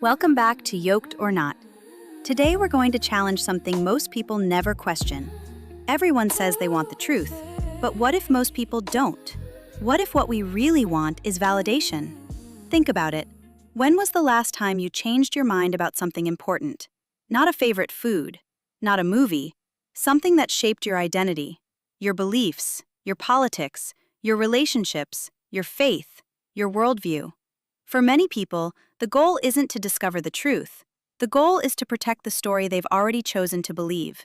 Welcome back to Yoked or Not. Today we're going to challenge something most people never question. Everyone says they want the truth, but what if most people don't? What if what we really want is validation? Think about it. When was the last time you changed your mind about something important? Not a favorite food, not a movie, something that shaped your identity, your beliefs, your politics, your relationships, your faith, your worldview. For many people, the goal isn't to discover the truth. The goal is to protect the story they've already chosen to believe.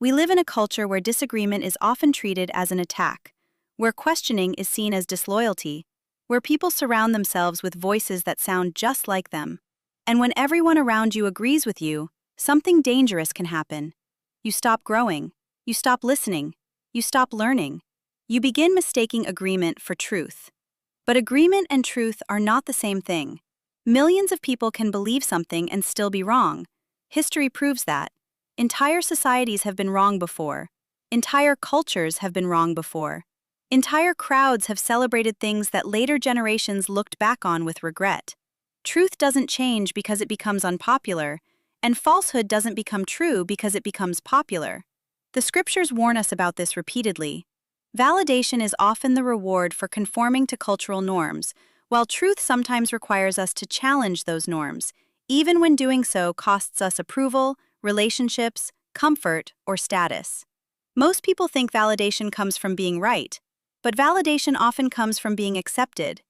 We live in a culture where disagreement is often treated as an attack, where questioning is seen as disloyalty, where people surround themselves with voices that sound just like them. And when everyone around you agrees with you, something dangerous can happen. You stop growing, you stop listening, you stop learning. You begin mistaking agreement for truth. But agreement and truth are not the same thing. Millions of people can believe something and still be wrong. History proves that. Entire societies have been wrong before. Entire cultures have been wrong before. Entire crowds have celebrated things that later generations looked back on with regret. Truth doesn't change because it becomes unpopular, and falsehood doesn't become true because it becomes popular. The scriptures warn us about this repeatedly. Validation is often the reward for conforming to cultural norms, while truth sometimes requires us to challenge those norms, even when doing so costs us approval, relationships, comfort, or status. Most people think validation comes from being right, but validation often comes from being accepted.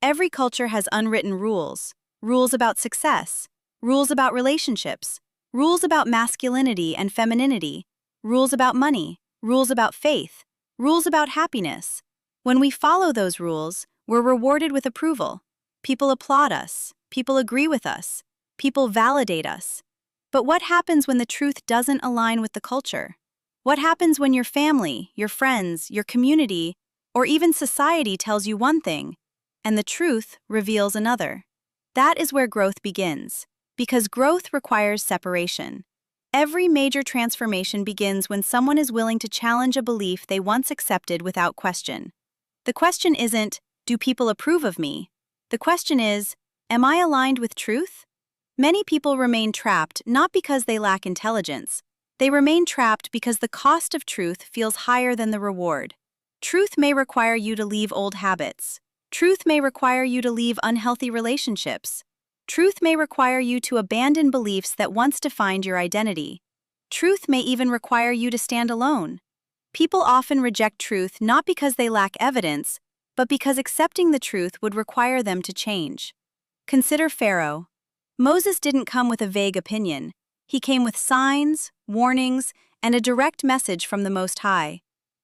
Every culture has unwritten rules, rules about success, rules about relationships, rules about masculinity and femininity, rules about money, rules about faith, rules about happiness. When we follow those rules, we're rewarded with approval. People applaud us. People agree with us. People validate us. But what happens when the truth doesn't align with the culture? What happens when your family, your friends, your community, or even society tells you one thing, and the truth reveals another? That is where growth begins, because growth requires separation. Every major transformation begins when someone is willing to challenge a belief they once accepted without question. The question isn't, do people approve of me? The question is, am I aligned with truth? Many people remain trapped not because they lack intelligence. They remain trapped because the cost of truth feels higher than the reward. Truth may require you to leave old habits. Truth may require you to leave unhealthy relationships. Truth may require you to abandon beliefs that once defined your identity. Truth may even require you to stand alone. People often reject truth not because they lack evidence, but because accepting the truth would require them to change. Consider Pharaoh. Moses didn't come with a vague opinion. He came with signs, warnings, and a direct message from the Most High.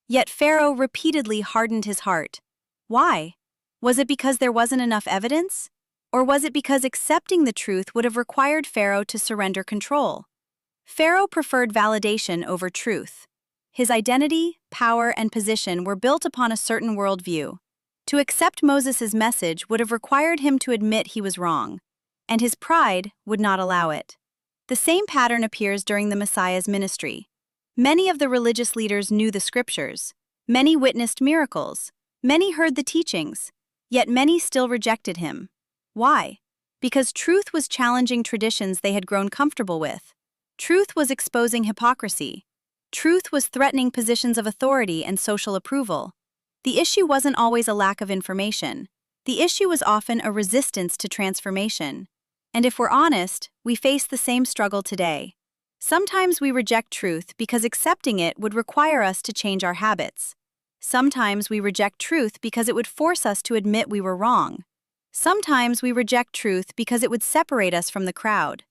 Yet Pharaoh repeatedly hardened his heart. Why? Was it because there wasn't enough evidence? Or was it because accepting the truth would have required Pharaoh to surrender control? Pharaoh preferred validation over truth. His identity, power, and position were built upon a certain worldview. To accept Moses' message would have required him to admit he was wrong, and his pride would not allow it. The same pattern appears during the Messiah's ministry. Many of the religious leaders knew the scriptures. Many witnessed miracles. Many heard the teachings. Yet many still rejected him. Why? Because truth was challenging traditions they had grown comfortable with. Truth was exposing hypocrisy. Truth was threatening positions of authority and social approval. The issue wasn't always a lack of information. The issue was often a resistance to transformation. And if we're honest, we face the same struggle today. Sometimes we reject truth because accepting it would require us to change our habits. Sometimes we reject truth because it would force us to admit we were wrong. Sometimes we reject truth because it would separate us from the crowd.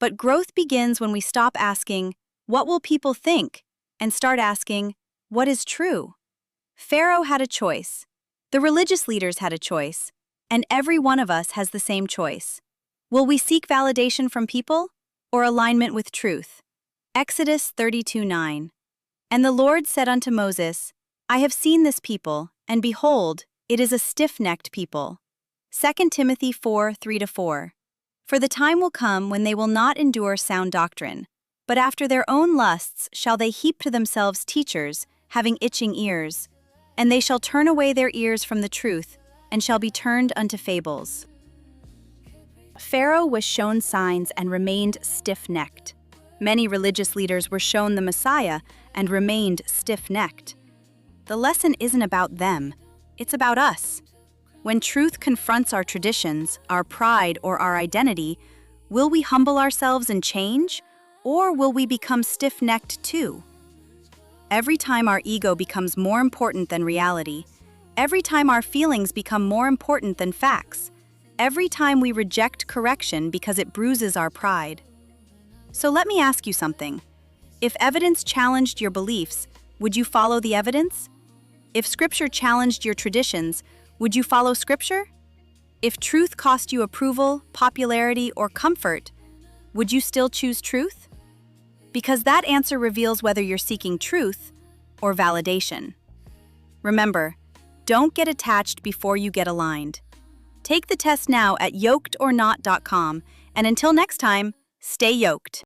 But growth begins when we stop asking, "What will people think?" and start asking, "What is true?" Pharaoh had a choice. The religious leaders had a choice. And every one of us has the same choice. Will we seek validation from people or alignment with truth? Exodus 32:9. And the Lord said unto Moses, I have seen this people, and behold, it is a stiff-necked people. 2 Timothy 4:3-4. For the time will come when they will not endure sound doctrine, but after their own lusts shall they heap to themselves teachers, having itching ears, and they shall turn away their ears from the truth, and shall be turned unto fables. Pharaoh was shown signs and remained stiff-necked. Many religious leaders were shown the Messiah and remained stiff-necked. The lesson isn't about them, it's about us. When truth confronts our traditions, our pride, or our identity, will we humble ourselves and change, or will we become stiff-necked too? Every time our ego becomes more important than reality, every time our feelings become more important than facts, every time we reject correction because it bruises our pride. So let me ask you something. If evidence challenged your beliefs, would you follow the evidence? If Scripture challenged your traditions, would you follow Scripture? If truth cost you approval, popularity, or comfort, would you still choose truth? Because that answer reveals whether you're seeking truth or validation. Remember, don't get attached before you get aligned. Take the test now at YokedorNot.com, and until next time, stay yoked.